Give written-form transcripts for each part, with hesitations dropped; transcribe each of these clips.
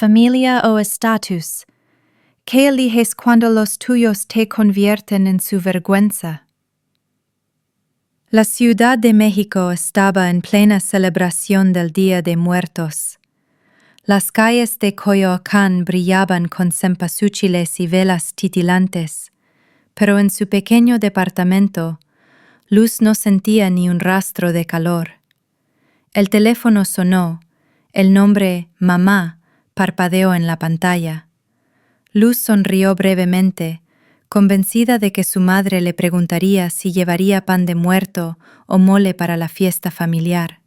familia o estatus? ¿Qué eliges cuando los tuyos te convierten en su vergüenza? La Ciudad de México estaba en plena celebración del Día de Muertos. Las calles de Coyoacán brillaban con cempasúchiles y velas titilantes, pero en su pequeño departamento, Luz no sentía ni un rastro de calor. El teléfono sonó, el nombre Mamá parpadeó en la pantalla. Luz sonrió brevemente, convencida de que su madre le preguntaría si llevaría pan de muerto o mole para la fiesta familiar.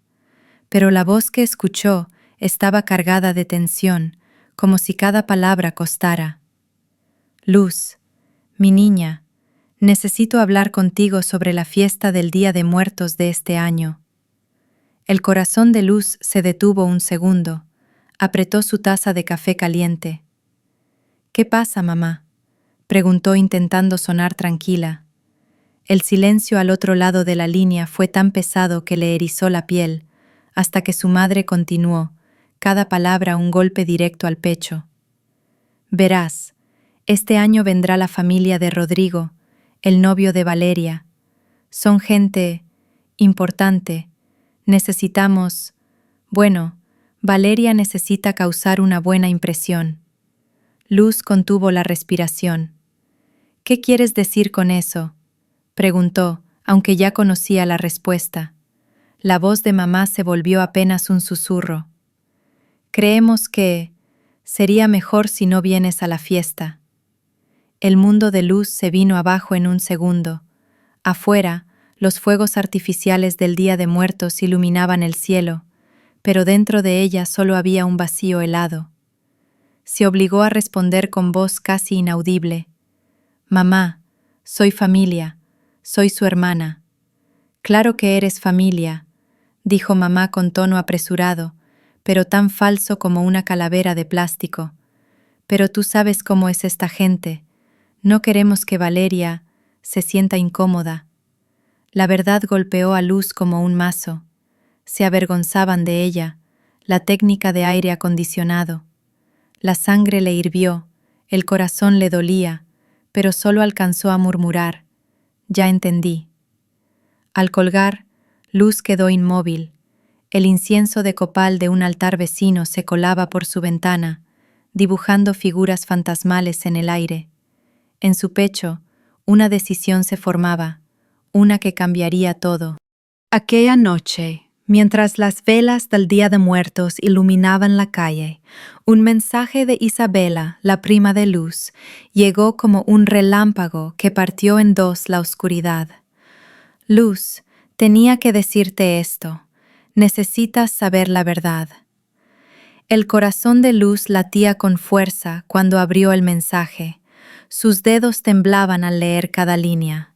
Pero la voz que escuchó estaba cargada de tensión, como si cada palabra costara. Luz, mi niña, necesito hablar contigo sobre la fiesta del Día de Muertos de este año. El corazón de Luz se detuvo un segundo, apretó su taza de café caliente. ¿Qué pasa, mamá?, preguntó intentando sonar tranquila. El silencio al otro lado de la línea fue tan pesado que le erizó la piel, hasta que su madre continuó, cada palabra un golpe directo al pecho. Verás, este año vendrá la familia de Rodrigo, el novio de Valeria. Son gente importante. Necesitamos... Bueno, Valeria necesita causar una buena impresión. Luz contuvo la respiración. ¿Qué quieres decir con eso?, preguntó, aunque ya conocía la respuesta. La voz de mamá se volvió apenas un susurro. Creemos que sería mejor si no vienes a la fiesta. El mundo de Luz se vino abajo en un segundo. Afuera, los fuegos artificiales del Día de Muertos iluminaban el cielo, pero dentro de ella solo había un vacío helado. Se obligó a responder con voz casi inaudible. Mamá, soy familia, soy su hermana. Claro que eres familia, dijo mamá con tono apresurado, pero tan falso como una calavera de plástico. Pero tú sabes cómo es esta gente. No queremos que Valeria se sienta incómoda. La verdad golpeó a Luz como un mazo. Se avergonzaban de ella, la técnica de aire acondicionado. La sangre le hirvió, el corazón le dolía, pero solo alcanzó a murmurar: «Ya entendí». Al colgar, Luz quedó inmóvil. El incienso de copal de un altar vecino se colaba por su ventana, dibujando figuras fantasmales en el aire. En su pecho, una decisión se formaba, una que cambiaría todo. Aquella noche, mientras las velas del Día de Muertos iluminaban la calle, un mensaje de Isabela, la prima de Luz, llegó como un relámpago que partió en dos la oscuridad. Luz, tenía que decirte esto. Necesitas saber la verdad. El corazón de Luz latía con fuerza cuando abrió el mensaje. Sus dedos temblaban al leer cada línea.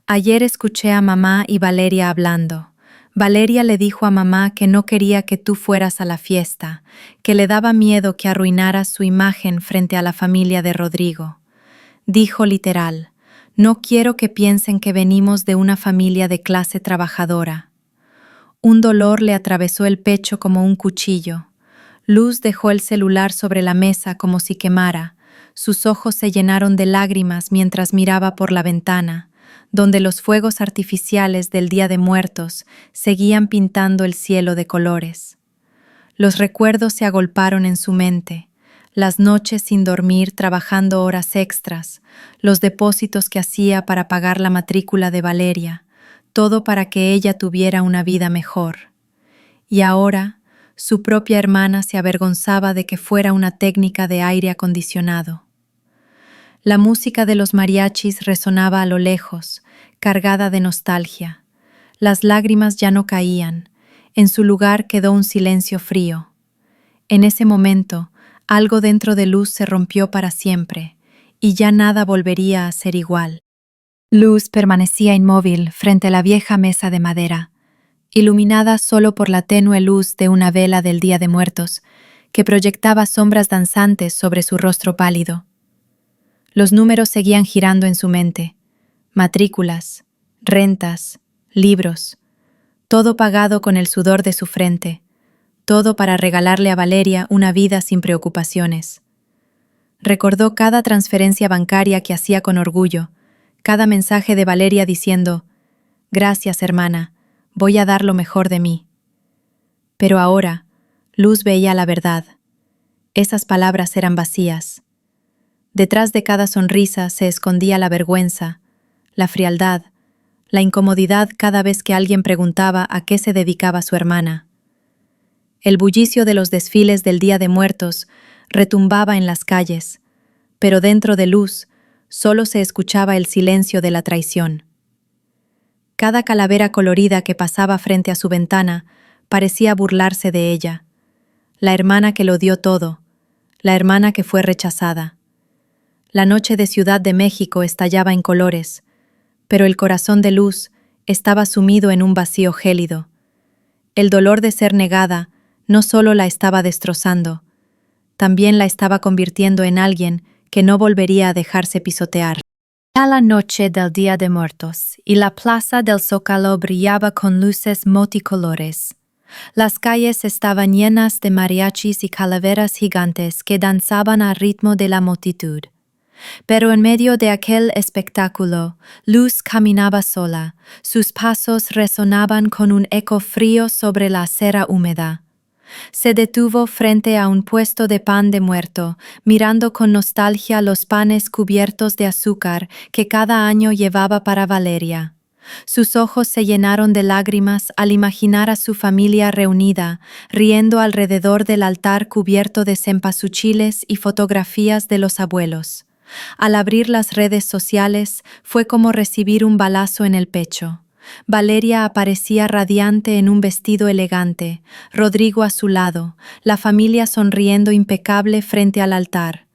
Ayer escuché a mamá y Valeria hablando. Valeria le dijo a mamá que no quería que tú fueras a la fiesta, que le daba miedo que arruinaras su imagen frente a la familia de Rodrigo. Dijo literal: no quiero que piensen que venimos de una familia de clase trabajadora. Un dolor le atravesó el pecho como un cuchillo. Luz dejó el celular sobre la mesa como si quemara. Sus ojos se llenaron de lágrimas mientras miraba por la ventana, donde los fuegos artificiales del Día de Muertos seguían pintando el cielo de colores. Los recuerdos se agolparon en su mente, las noches sin dormir trabajando horas extras, los depósitos que hacía para pagar la matrícula de Valeria, todo para que ella tuviera una vida mejor. Y ahora, su propia hermana se avergonzaba de que fuera una técnica de aire acondicionado. La música de los mariachis resonaba a lo lejos, cargada de nostalgia. Las lágrimas ya no caían. En su lugar quedó un silencio frío. En ese momento, algo dentro de Luz se rompió para siempre, y ya nada volvería a ser igual. Luz permanecía inmóvil frente a la vieja mesa de madera, iluminada solo por la tenue luz de una vela del Día de Muertos, que proyectaba sombras danzantes sobre su rostro pálido. Los números seguían girando en su mente: matrículas, rentas, libros, todo pagado con el sudor de su frente, todo para regalarle a Valeria una vida sin preocupaciones. Recordó cada transferencia bancaria que hacía con orgullo, cada mensaje de Valeria diciendo: «Gracias, hermana, voy a dar lo mejor de mí». Pero ahora, Luz veía la verdad. Esas palabras eran vacías. Detrás de cada sonrisa se escondía la vergüenza, la frialdad, la incomodidad cada vez que alguien preguntaba a qué se dedicaba su hermana. El bullicio de los desfiles del Día de Muertos retumbaba en las calles, pero dentro de Luz solo se escuchaba el silencio de la traición. Cada calavera colorida que pasaba frente a su ventana parecía burlarse de ella. La hermana que lo dio todo, la hermana que fue rechazada. La noche de Ciudad de México estallaba en colores, pero el corazón de Luz estaba sumido en un vacío gélido. El dolor de ser negada no solo la estaba destrozando, también la estaba convirtiendo en alguien que no volvería a dejarse pisotear. Era la noche del Día de Muertos y la plaza del Zócalo brillaba con luces multicolores. Las calles estaban llenas de mariachis y calaveras gigantes que danzaban al ritmo de la multitud. Pero en medio de aquel espectáculo, Luz caminaba sola. Sus pasos resonaban con un eco frío sobre la acera húmeda. Se detuvo frente a un puesto de pan de muerto, mirando con nostalgia los panes cubiertos de azúcar que cada año llevaba para Valeria. Sus ojos se llenaron de lágrimas al imaginar a su familia reunida, riendo alrededor del altar cubierto de cempasúchiles y fotografías de los abuelos. Al abrir las redes sociales, fue como recibir un balazo en el pecho. Valeria aparecía radiante en un vestido elegante, Rodrigo a su lado, la familia sonriendo impecable frente al altar.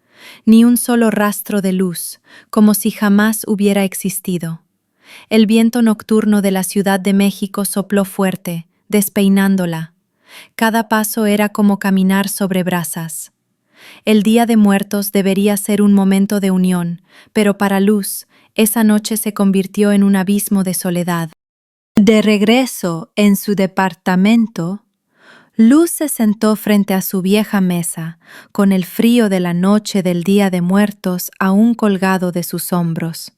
Ni un solo rastro de Luz, como si jamás hubiera existido. El viento nocturno de la Ciudad de México sopló fuerte, despeinándola. Cada paso era como caminar sobre brasas. El Día de Muertos debería ser un momento de unión, pero para Luz, esa noche se convirtió en un abismo de soledad. De regreso en su departamento, Luz se sentó frente a su vieja mesa, con el frío de la noche del Día de Muertos aún colgado de sus hombros.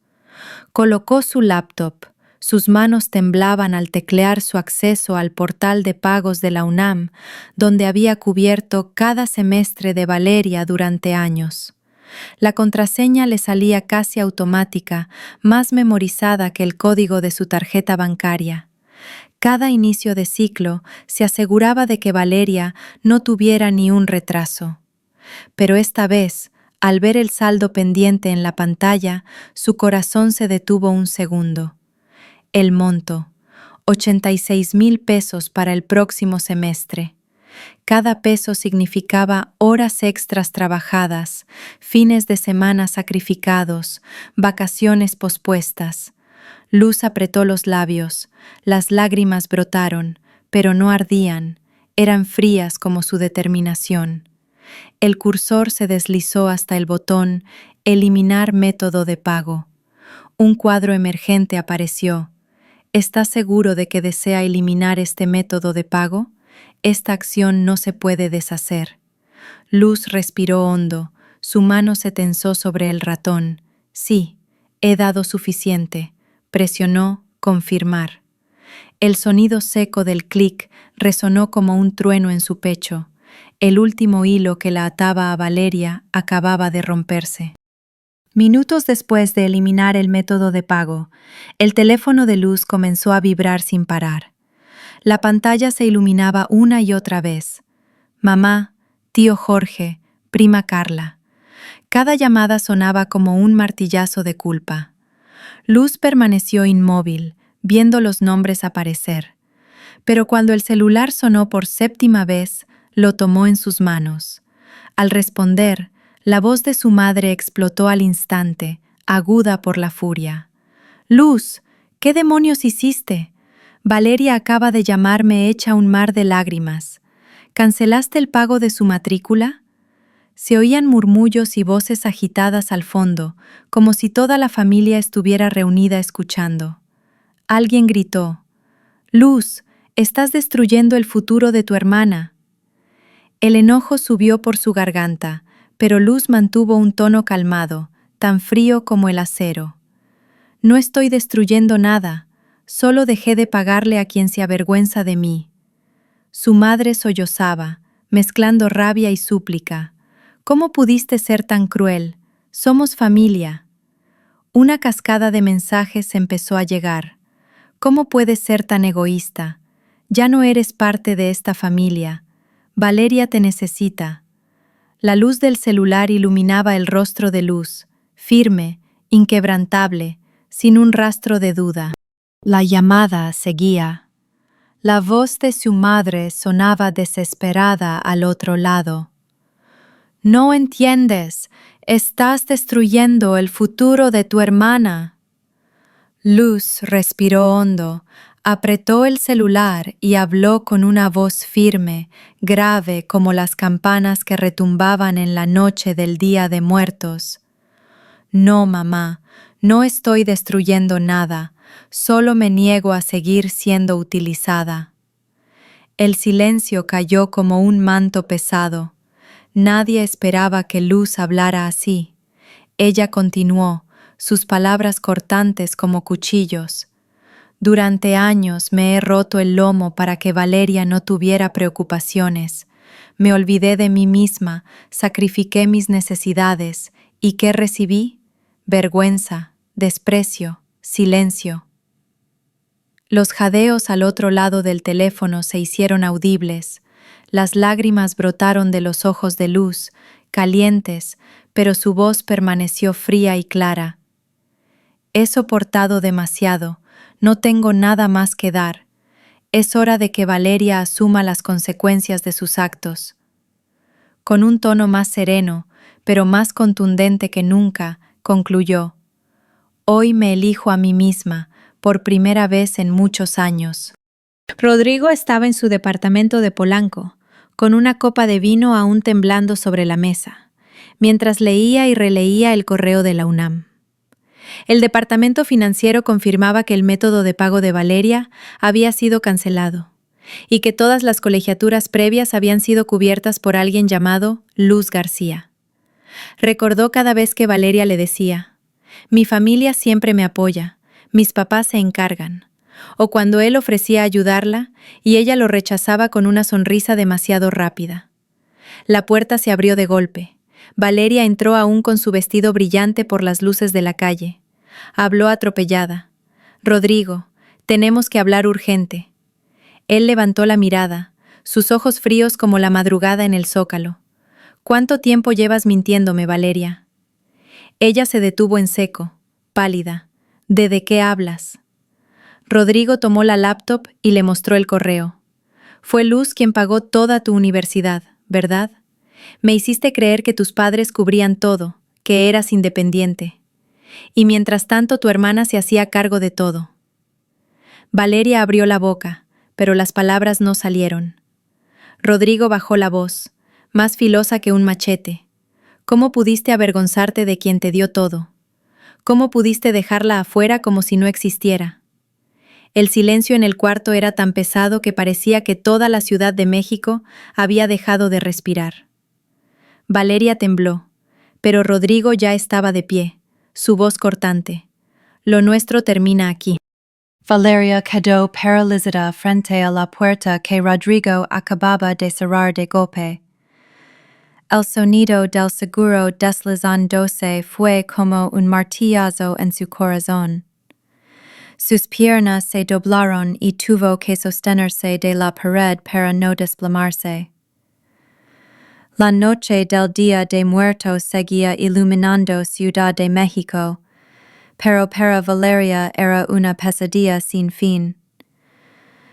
Colocó su laptop. Sus manos temblaban al teclear su acceso al portal de pagos de la UNAM, donde había cubierto cada semestre de Valeria durante años. La contraseña le salía casi automática, más memorizada que el código de su tarjeta bancaria. Cada inicio de ciclo se aseguraba de que Valeria no tuviera ni un retraso. Pero esta vez, al ver el saldo pendiente en la pantalla, su corazón se detuvo un segundo. El monto, 86,000 pesos para el próximo semestre. Cada peso significaba horas extras trabajadas, fines de semana sacrificados, vacaciones pospuestas. Luz apretó los labios, las lágrimas brotaron, pero no ardían, eran frías como su determinación. El cursor se deslizó hasta el botón «Eliminar método de pago». Un cuadro emergente apareció. ¿Está seguro de que desea eliminar este método de pago? Esta acción no se puede deshacer. Luz respiró hondo, su mano se tensó sobre el ratón. Sí, he dado suficiente. Presionó confirmar. El sonido seco del clic resonó como un trueno en su pecho. El último hilo que la ataba a Valeria acababa de romperse. Minutos después de eliminar el método de pago, el teléfono de Luz comenzó a vibrar sin parar. La pantalla se iluminaba una y otra vez. Mamá, tío Jorge, prima Carla. Cada llamada sonaba como un martillazo de culpa. Luz permaneció inmóvil, viendo los nombres aparecer. Pero cuando el celular sonó por 7ª vez, lo tomó en sus manos. Al responder, la voz de su madre explotó al instante, aguda por la furia. «Luz, ¿qué demonios hiciste? Valeria acaba de llamarme hecha un mar de lágrimas. ¿Cancelaste el pago de su matrícula?» Se oían murmullos y voces agitadas al fondo, como si toda la familia estuviera reunida escuchando. Alguien gritó: «Luz, estás destruyendo el futuro de tu hermana». El enojo subió por su garganta, pero Luz mantuvo un tono calmado, tan frío como el acero. No estoy destruyendo nada, solo dejé de pagarle a quien se avergüenza de mí. Su madre sollozaba, mezclando rabia y súplica. ¿Cómo pudiste ser tan cruel? Somos familia. Una cascada de mensajes empezó a llegar. ¿Cómo puedes ser tan egoísta? Ya no eres parte de esta familia. Valeria te necesita. La luz del celular iluminaba el rostro de Luz, firme, inquebrantable, sin un rastro de duda. La llamada seguía. La voz de su madre sonaba desesperada al otro lado. No entiendes, estás destruyendo el futuro de tu hermana. Luz respiró hondo, apretó el celular y habló con una voz firme, grave como las campanas que retumbaban en la noche del Día de Muertos. No, mamá, no estoy destruyendo nada, solo me niego a seguir siendo utilizada. El silencio cayó como un manto pesado. Nadie esperaba que Luz hablara así. Ella continuó, sus palabras cortantes como cuchillos. Durante años me he roto el lomo para que Valeria no tuviera preocupaciones. Me olvidé de mí misma, sacrifiqué mis necesidades. ¿Y qué recibí? Vergüenza, desprecio, silencio. Los jadeos al otro lado del teléfono se hicieron audibles. Las lágrimas brotaron de los ojos de Luz, calientes, pero su voz permaneció fría y clara. He soportado demasiado, no tengo nada más que dar. Es hora de que Valeria asuma las consecuencias de sus actos. Con un tono más sereno, pero más contundente que nunca, concluyó: Hoy me elijo a mí misma, por primera vez en muchos años. Rodrigo estaba en su departamento de Polanco, con una copa de vino aún temblando sobre la mesa, mientras leía y releía el correo de la UNAM. El departamento financiero confirmaba que el método de pago de Valeria había sido cancelado y que todas las colegiaturas previas habían sido cubiertas por alguien llamado Luz García. Recordó cada vez que Valeria le decía: «Mi familia siempre me apoya, mis papás se encargan», o cuando él ofrecía ayudarla y ella lo rechazaba con una sonrisa demasiado rápida. La puerta se abrió de golpe. Valeria entró aún con su vestido brillante por las luces de la calle. Habló atropellada: «Rodrigo, tenemos que hablar urgente». Él levantó la mirada, sus ojos fríos como la madrugada en el zócalo. «¿Cuánto tiempo llevas mintiéndome, Valeria?» Ella se detuvo en seco, pálida. «¿De qué hablas?» Rodrigo tomó la laptop y le mostró el correo. «Fue Luz quien pagó toda tu universidad, ¿verdad? Me hiciste creer que tus padres cubrían todo, que eras independiente. Y mientras tanto tu hermana se hacía cargo de todo». Valeria abrió la boca, pero las palabras no salieron. Rodrigo bajó la voz, más filosa que un machete. «¿Cómo pudiste avergonzarte de quien te dio todo? ¿Cómo pudiste dejarla afuera como si no existiera?» El silencio en el cuarto era tan pesado que parecía que toda la Ciudad de México había dejado de respirar. Valeria tembló, pero Rodrigo ya estaba de pie, su voz cortante: «Lo nuestro termina aquí». Valeria quedó paralizada frente a la puerta que Rodrigo acababa de cerrar de golpe. El sonido del seguro deslizándose fue como un martillazo en su corazón. Sus piernas se doblaron y tuvo que sostenerse de la pared para no desplomarse. La noche del Día de Muertos seguía iluminando Ciudad de México, pero para Valeria era una pesadilla sin fin.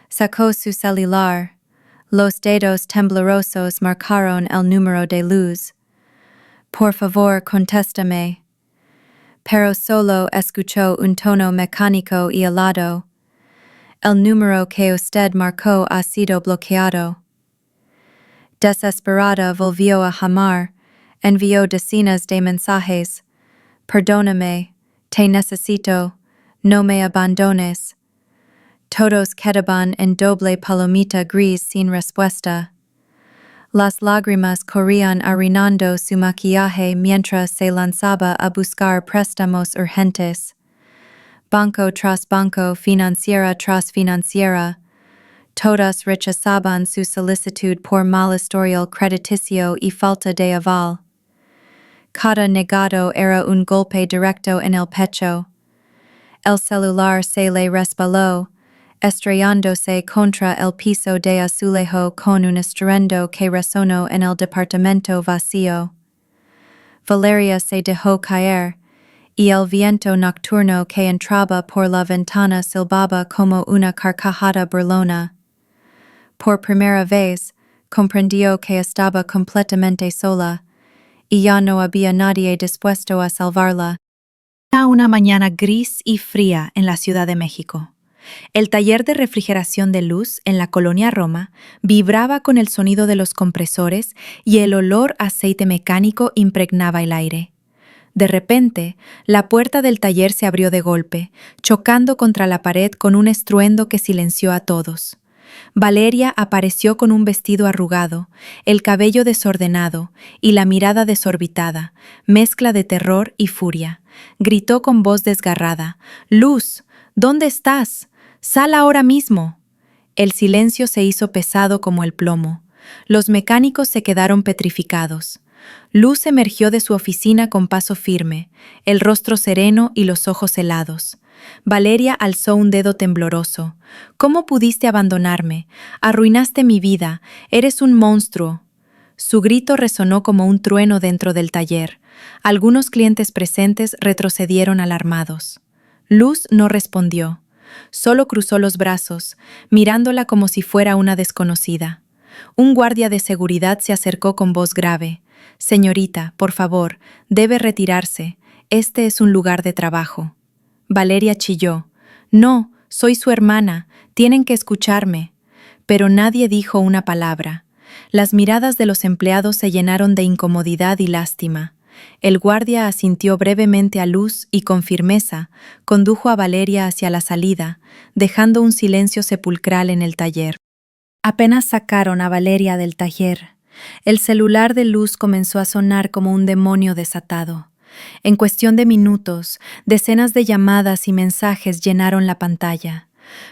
Sacó su celular. Los dedos temblorosos marcaron el número de Luz. «Por favor, contéstame». Pero solo escuchó un tono mecánico y helado. «El número que usted marcó ha sido bloqueado». Desesperada volvió a llamar, envió decenas de mensajes: «Perdóname, te necesito, no me abandones». Todos quedaban en doble palomita gris sin respuesta. Las lágrimas corrían arruinando su maquillaje mientras se lanzaba a buscar préstamos urgentes. Banco tras banco, financiera tras financiera, todas rechazaban su solicitud por mal historial crediticio y falta de aval. Cada negado era un golpe directo en el pecho. El celular se le resbaló, estrellándose contra el piso de azulejo con un estruendo que resonó en el departamento vacío. Valeria se dejó caer, y el viento nocturno que entraba por la ventana silbaba como una carcajada burlona. Por primera vez, comprendió que estaba completamente sola, y ya no había nadie dispuesto a salvarla. Era una mañana gris y fría en la Ciudad de México. El taller de refrigeración de luz en la colonia Roma vibraba con el sonido de los compresores y el olor a aceite mecánico impregnaba el aire. De repente, la puerta del taller se abrió de golpe, chocando contra la pared con un estruendo que silenció a todos. Valeria apareció con un vestido arrugado, el cabello desordenado y la mirada desorbitada, mezcla de terror y furia. Gritó con voz desgarrada: «Luz, ¿dónde estás? ¡Sal ahora mismo!». El silencio se hizo pesado como el plomo. Los mecánicos se quedaron petrificados. Luz emergió de su oficina con paso firme, el rostro sereno y los ojos helados. Valeria alzó un dedo tembloroso. «¿Cómo pudiste abandonarme? Arruinaste mi vida. Eres un monstruo». Su grito resonó como un trueno dentro del taller. Algunos clientes presentes retrocedieron alarmados. Luz no respondió. Solo cruzó los brazos, mirándola como si fuera una desconocida. Un guardia de seguridad se acercó con voz grave. «Señorita, por favor, debe retirarse. Este es un lugar de trabajo». Valeria chilló. «No, soy su hermana. Tienen que escucharme». Pero nadie dijo una palabra. Las miradas de los empleados se llenaron de incomodidad y lástima. El guardia asintió brevemente a Luz y con firmeza condujo a Valeria hacia la salida, dejando un silencio sepulcral en el taller. Apenas sacaron a Valeria del taller, el celular de Luz comenzó a sonar como un demonio desatado. En cuestión de minutos, decenas de llamadas y mensajes llenaron la pantalla.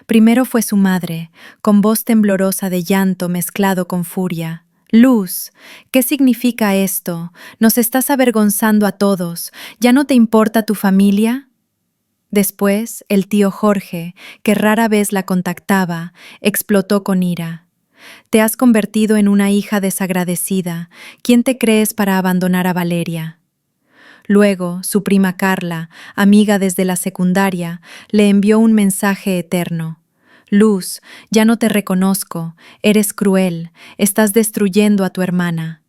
Primero fue su madre, con voz temblorosa de llanto mezclado con furia. «Luz, ¿qué significa esto? Nos estás avergonzando a todos. ¿Ya no te importa tu familia?». Después, el tío Jorge, que rara vez la contactaba, explotó con ira. «Te has convertido en una hija desagradecida. ¿Quién te crees para abandonar a Valeria?». Luego, su prima Carla, amiga desde la secundaria, le envió un mensaje eterno. «Luz, ya no te reconozco, eres cruel, estás destruyendo a tu hermana».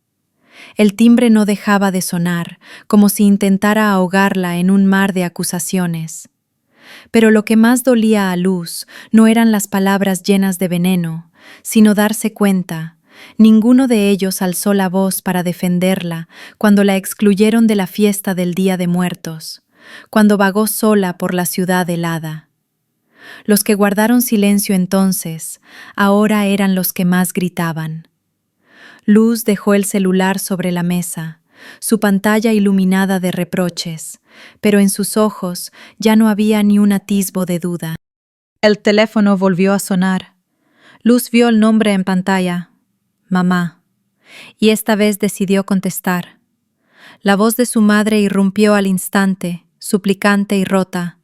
El timbre no dejaba de sonar, como si intentara ahogarla en un mar de acusaciones. Pero lo que más dolía a Luz no eran las palabras llenas de veneno, sino darse cuenta. Ninguno de ellos alzó la voz para defenderla cuando la excluyeron de la fiesta del Día de Muertos, cuando vagó sola por la ciudad helada. Los que guardaron silencio entonces, ahora eran los que más gritaban. Luz dejó el celular sobre la mesa, su pantalla iluminada de reproches, pero en sus ojos ya no había ni un atisbo de duda. El teléfono volvió a sonar. Luz vio el nombre en pantalla: «Mamá», y esta vez decidió contestar. La voz de su madre irrumpió al instante, suplicante y rota.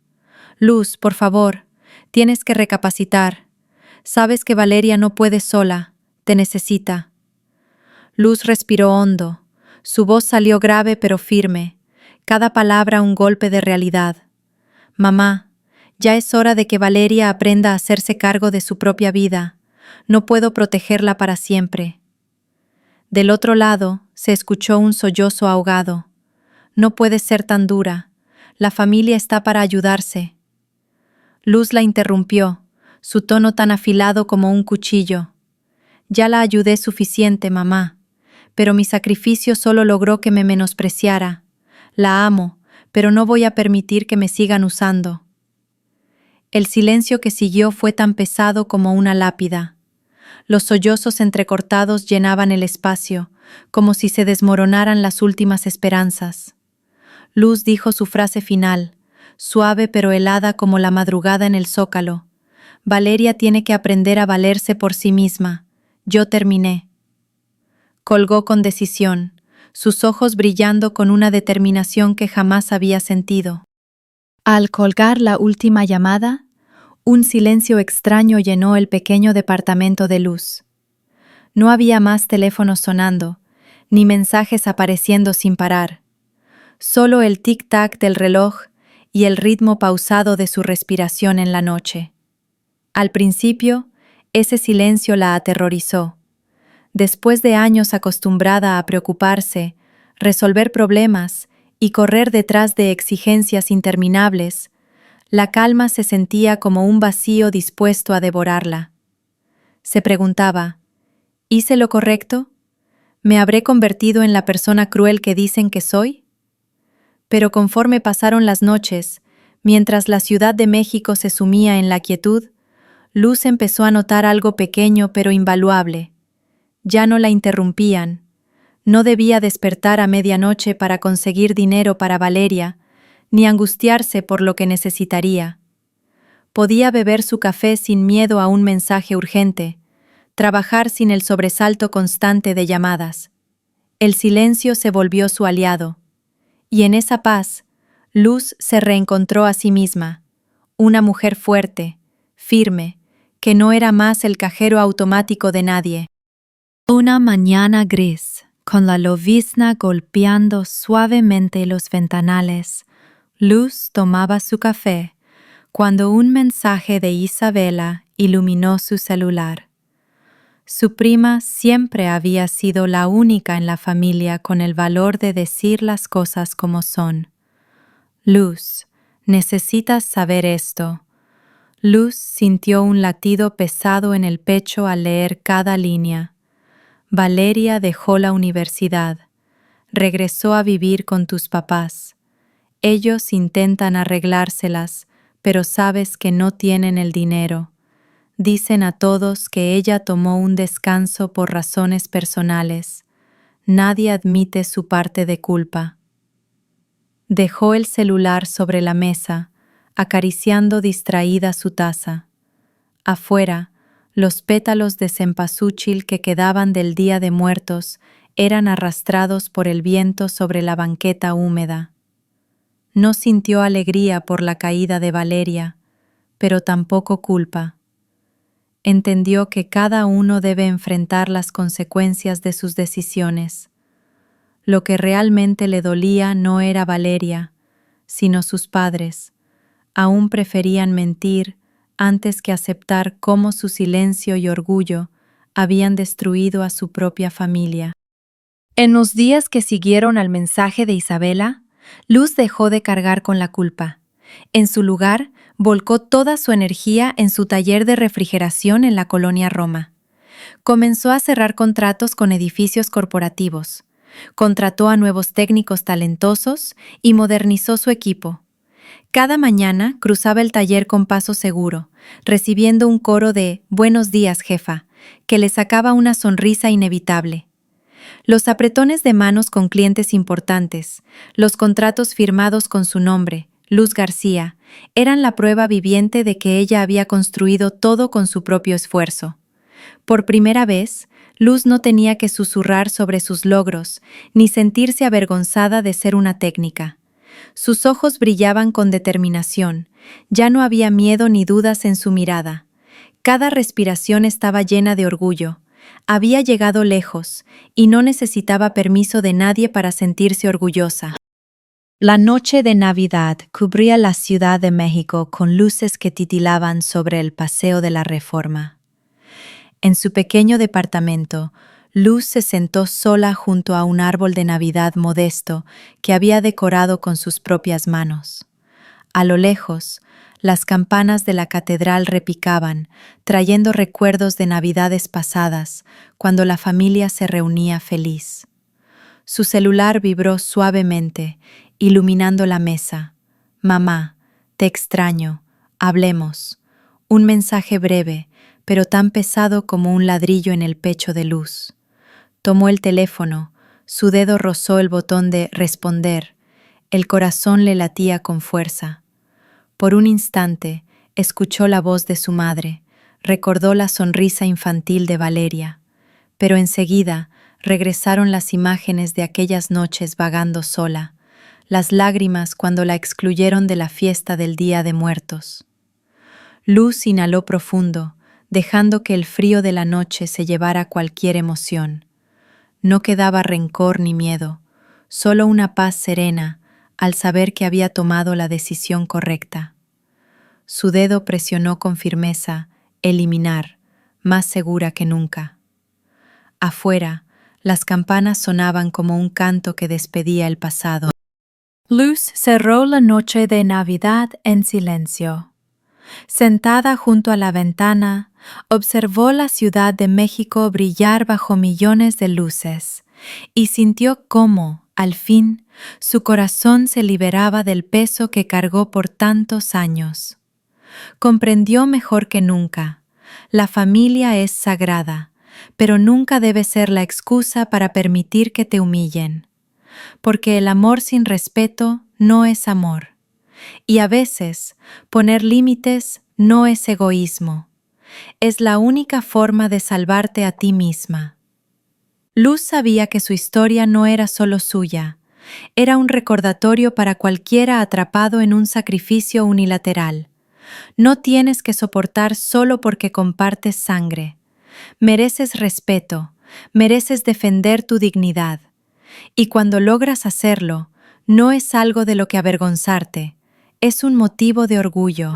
«Luz, por favor, tienes que recapacitar. Sabes que Valeria no puede sola, te necesita». Luz respiró hondo. Su voz salió grave pero firme, cada palabra un golpe de realidad. «Mamá, ya es hora de que Valeria aprenda a hacerse cargo de su propia vida. No puedo protegerla para siempre». Del otro lado, se escuchó un sollozo ahogado. «No puedes ser tan dura. La familia está para ayudarse». Luz la interrumpió, su tono tan afilado como un cuchillo. «Ya la ayudé suficiente, mamá, pero mi sacrificio solo logró que me menospreciara. La amo, pero no voy a permitir que me sigan usando». El silencio que siguió fue tan pesado como una lápida. Los sollozos entrecortados llenaban el espacio, como si se desmoronaran las últimas esperanzas. Luz dijo su frase final, suave pero helada como la madrugada en el zócalo. Valeria tiene que aprender a valerse por sí misma. Yo terminé. Colgó con decisión, sus ojos brillando con una determinación que jamás había sentido. Al colgar la última llamada, un silencio extraño llenó el pequeño departamento de Luz. No había más teléfonos sonando, ni mensajes apareciendo sin parar. Solo el tic-tac del reloj y el ritmo pausado de su respiración en la noche. Al principio, ese silencio la aterrorizó. Después de años acostumbrada a preocuparse, resolver problemas y correr detrás de exigencias interminables, la calma se sentía como un vacío dispuesto a devorarla. Se preguntaba, ¿hice lo correcto? ¿Me habré convertido en la persona cruel que dicen que soy? Pero conforme pasaron las noches, mientras la Ciudad de México se sumía en la quietud, Luz empezó a notar algo pequeño pero invaluable. Ya no la interrumpían. No debía despertar a medianoche para conseguir dinero para Valeria, ni angustiarse por lo que necesitaría. Podía beber su café sin miedo a un mensaje urgente, trabajar sin el sobresalto constante de llamadas. El silencio se volvió su aliado, y en esa paz, Luz se reencontró a sí misma, una mujer fuerte, firme, que no era más el cajero automático de nadie. Una mañana gris, con la llovizna golpeando suavemente los ventanales, Luz tomaba su café cuando un mensaje de Isabela iluminó su celular. Su prima siempre había sido la única en la familia con el valor de decir las cosas como son. Luz, necesitas saber esto. Luz sintió un latido pesado en el pecho al leer cada línea. Valeria dejó la universidad. Regresó a vivir con tus papás. Ellos intentan arreglárselas, pero sabes que no tienen el dinero. Dicen a todos que ella tomó un descanso por razones personales. Nadie admite su parte de culpa. Dejó el celular sobre la mesa, acariciando distraída su taza. Afuera, los pétalos de cempasúchil que quedaban del Día de Muertos eran arrastrados por el viento sobre la banqueta húmeda. No sintió alegría por la caída de Valeria, pero tampoco culpa. Entendió que cada uno debe enfrentar las consecuencias de sus decisiones. Lo que realmente le dolía no era Valeria, sino sus padres. Aún preferían mentir antes que aceptar cómo su silencio y orgullo habían destruido a su propia familia. En los días que siguieron al mensaje de Isabela, Luz dejó de cargar con la culpa. En su lugar, volcó toda su energía en su taller de refrigeración en la colonia Roma. Comenzó a cerrar contratos con edificios corporativos. Contrató a nuevos técnicos talentosos y modernizó su equipo. Cada mañana cruzaba el taller con paso seguro, recibiendo un coro de «Buenos días, jefa», que le sacaba una sonrisa inevitable. Los apretones de manos con clientes importantes, los contratos firmados con su nombre, Luz García, eran la prueba viviente de que ella había construido todo con su propio esfuerzo. Por primera vez, Luz no tenía que susurrar sobre sus logros, ni sentirse avergonzada de ser una técnica. Sus ojos brillaban con determinación, ya no había miedo ni dudas en su mirada. Cada respiración estaba llena de orgullo. Había llegado lejos, y no necesitaba permiso de nadie para sentirse orgullosa. La noche de Navidad cubría la Ciudad de México con luces que titilaban sobre el Paseo de la Reforma. En su pequeño departamento, Luz se sentó sola junto a un árbol de Navidad modesto que había decorado con sus propias manos. A lo lejos, las campanas de la catedral repicaban, trayendo recuerdos de Navidades pasadas, cuando la familia se reunía feliz. Su celular vibró suavemente, iluminando la mesa. «Mamá, te extraño. Hablemos». Un mensaje breve, pero tan pesado como un ladrillo en el pecho de Luz. Tomó el teléfono, su dedo rozó el botón de responder, el corazón le latía con fuerza. Por un instante, escuchó la voz de su madre, recordó la sonrisa infantil de Valeria, pero enseguida regresaron las imágenes de aquellas noches vagando sola, las lágrimas cuando la excluyeron de la fiesta del Día de Muertos. Luz inhaló profundo, dejando que el frío de la noche se llevara cualquier emoción. No quedaba rencor ni miedo, solo una paz serena al saber que había tomado la decisión correcta. Su dedo presionó con firmeza eliminar, más segura que nunca. Afuera, las campanas sonaban como un canto que despedía el pasado. Luz cerró la noche de Navidad en silencio. Sentada junto a la ventana, observó la Ciudad de México brillar bajo millones de luces y sintió cómo, al fin, su corazón se liberaba del peso que cargó por tantos años. Comprendió mejor que nunca. La familia es sagrada, pero nunca debe ser la excusa para permitir que te humillen. Porque el amor sin respeto no es amor. Y a veces, poner límites no es egoísmo. Es la única forma de salvarte a ti misma. Luz sabía que su historia no era solo suya. Era un recordatorio para cualquiera atrapado en un sacrificio unilateral. No tienes que soportar solo porque compartes sangre. Mereces respeto, mereces defender tu dignidad. Y cuando logras hacerlo, no es algo de lo que avergonzarte, es un motivo de orgullo.